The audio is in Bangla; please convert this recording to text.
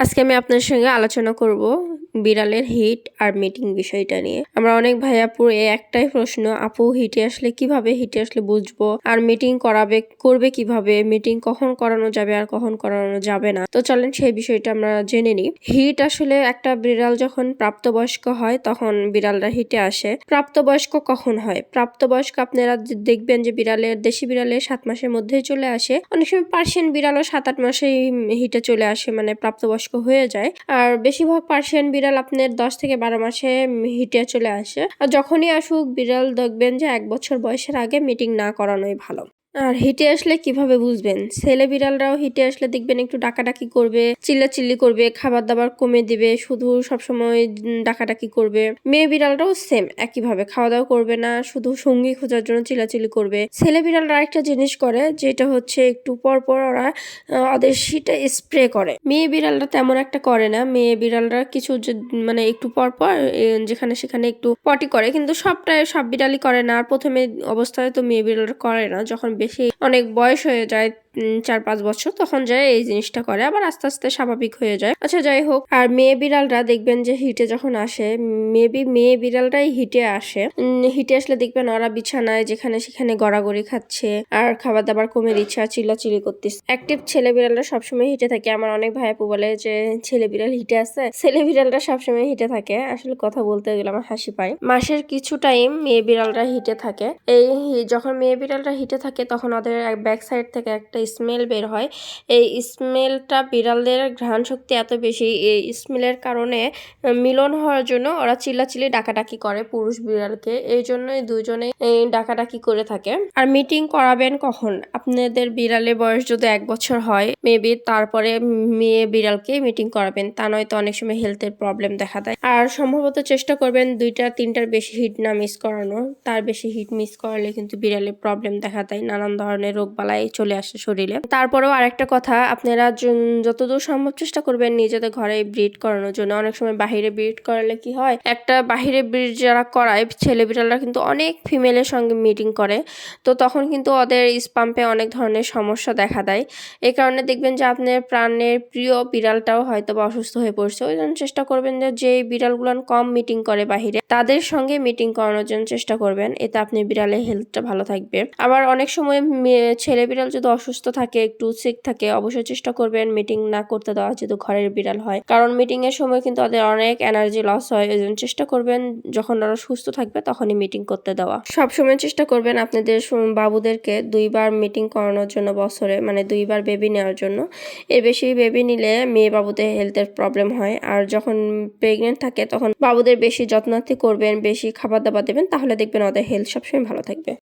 আজকে আমি আপনার সঙ্গে আলোচনা করব বিড়ালের হিট আর মিটিং বিষয়টা নিয়ে। আমরা অনেক ভাই আপুর একটাই প্রশ্ন, আপু হিটে আসলে কিভাবে হিটে আসলে বুঝবো, আর মিটিং করবে কিভাবে, মিটিং কখন করানো যাবে আর কখন করানো যাবে না। তো চলেন সেই বিষয়টা আমরা জেনে নিই। হিট আসলে একটা বিড়াল যখন প্রাপ্তবয়স্ক হয় তখন বিড়ালরা হিটে আসে। প্রাপ্তবয়স্ক কখন হয়? প্রাপ্তবয়স্ক আপনারা দেখবেন যে দেশি বিড়ালের 7 মাসের মধ্যেই চলে আসে। অনেক সময় পার্সিয়ান বিড়ালও 7-8 মাসেই হিটে চলে আসে, মানে প্রাপ্তবয়স্ক হয়ে যায়। আর বেশিরভাগ পার্সিয়ান বিড়াল আপনার 10 থেকে 12 মাসে হিটে চলে আসে। আর যখনই আসুক বিড়াল দেখবেন যে 1 বছর বয়সের আগে মিটিং না করানোই ভালো। আর হিটে আসলে কিভাবে বুঝবেন? ছেলে বিড়ালরাও হিটে আসলে দেখবেন একটু ডাকাডাকি করবে, চিল্লাচিল্লি করবে, খাবার দাবার কমে দিবে, শুধু সবসময় ডাকাডাকি করবে। মেয়ে বিড়ালরাও সেম একইভাবে খাওয়া দাওয়া করবে না, শুধু সঙ্গী খোঁজার জন্য চিল্লাচিল্লি করবে। ছেলে বিড়ালরা আরেকটা জিনিস করে, যেটা হচ্ছে একটু পর পর ওরা ওদের শীতে স্প্রে করে। মেয়ে বিড়ালরা তেমন একটা করে না। মেয়ে বিড়ালরা কিছু মানে একটু পর পর যেখানে সেখানে একটু পটি করে, কিন্তু সব বিড়ালই করে না। আর প্রথমে অবস্থায় তো মেয়ে বিড়ালরা করে না, যখন বেশি অনেক বয়স হয়ে যায় 4-5 বছর, তখন যায় এই জিনিসটা করে, আবার আস্তে আস্তে স্বাভাবিক হয়ে যায়। আচ্ছা যাই হোক, আর মেয়ে বিড়ালরা দেখবেন যে হিটে যখন আসে, মেয়ে বিড়ালরাই হিটে আসে। হিটে আসলে দেখবেন ওরা বিছানায় যেখানে সেখানে গড়াগড়ি খাচ্ছে, আর খাবার দাবার কমে দিচ্ছে, আর চিল্লাচিল্লি করতেছে। অ্যাক্টিভ ছেলে বিড়ালরা সবসময় হিটে থাকে। আমার অনেক ভাইয়াপু বলে যে ছেলে বিড়াল হিটে আছে, ছেলে বিড়ালরা সবসময় হিটে থাকে। আসলে কথা বলতে গেলে আমার হাসি পায়। মাসের কিছু টাইম মেয়ে বিড়ালরা হিটে থাকে। যখন মেয়ে বিড়ালরা হিটে থাকে তখন ওদের ব্যাক সাইড থেকে একটা স্মেল বের হয়। এই স্মেলটা বিড়ালদের ঘ্রাণ শক্তি এত বেশি, এই স্মেলের কারণে মিলন হওয়ার জন্য ওরা চিল্লাচিল্লি ডাকাডাকি করে পুরুষ বিড়ালকে। এই জন্যই দুজনে ডাকাডাকি করে থাকে। আর মিটিং করাবেন কখন? আপনাদের বিড়ালের বয়স যদি 1 বছর হয় মেবি, তারপরে মেয়ে বিড়ালকে মিটিং করাবেন। তা নয়তো অনেক সময় হেলথের প্রবলেম দেখা দেয়। আর সম্ভবত চেষ্টা করবেন 2-3টার বেশি হিট না মিস করানো। তার বেশি হিট মিস করালে কিন্তু বিড়ালের প্রবলেম দেখা দেয়, নানান ধরনের রোগ বালাই চলে আসে শরীরে। তারপরেও আরেকটা কথা, আপনারা যতদূর সম্ভব চেষ্টা করবেন নিজেদের ঘরে ব্রিড করানোর জন্য। অনেক সময় বাহিরে ব্রিড করালে কি হয়, একটা বাহিরে ব্রিড যারা করায় ছেলে বিড়ালরা কিন্তু অনেক ফিমেলের সঙ্গে মিটিং করে, তো তখন কিন্তু ওদের স্পাম্পে অনেক ধরনের সমস্যা দেখা দেয়। এই কারণে দেখবেন যে আপনার প্রাণের প্রিয় বিড়ালটাও হয়তো বা অসুস্থ হয়ে পড়ছে। ওই জন্য চেষ্টা করবেন যে বিড়ালগুলো কম মিটিং করে বাহিরে, তাদের সঙ্গে মিটিং করানোর জন্য চেষ্টা করবেন। এতে আপনি বিড়ালের হেলথটা ভালো থাকবে। আবার অনেক সময় ছেলে বিড়াল যদি অসুস্থ থাকে, একটু সিক থাকে, অবশ্যই চেষ্টা করবেন মিটিং না করতে দেওয়া, যেহেতু ঘরের বিড়াল হয়। কারণ মিটিং এর সময় কিন্তু ওদের অনেক এনার্জি লস হয়। এই জন্য চেষ্টা করবেন যখন ওরা সুস্থ থাকবে তখনই মিটিং করতে দেওয়া। সবসময় চেষ্টা করবেন আপনাদের বাবুদেরকে 2 বার মিটিং করানোর জন্য বছরে, মানে 2 বার বেবি নেওয়ার জন্য। এর বেশি বেবি নিলে মেয়ে বাবুদের হেলথের প্রবলেম হয়। আর যখন প্রেগনেন্ট থাকে তখন বাবুদের বেশি যত্নার্থী করবেন, বেশি খাবার দাবার দেবেন, তাহলে দেখবেন ওদের হেলথ সবসময় ভালো থাকবে।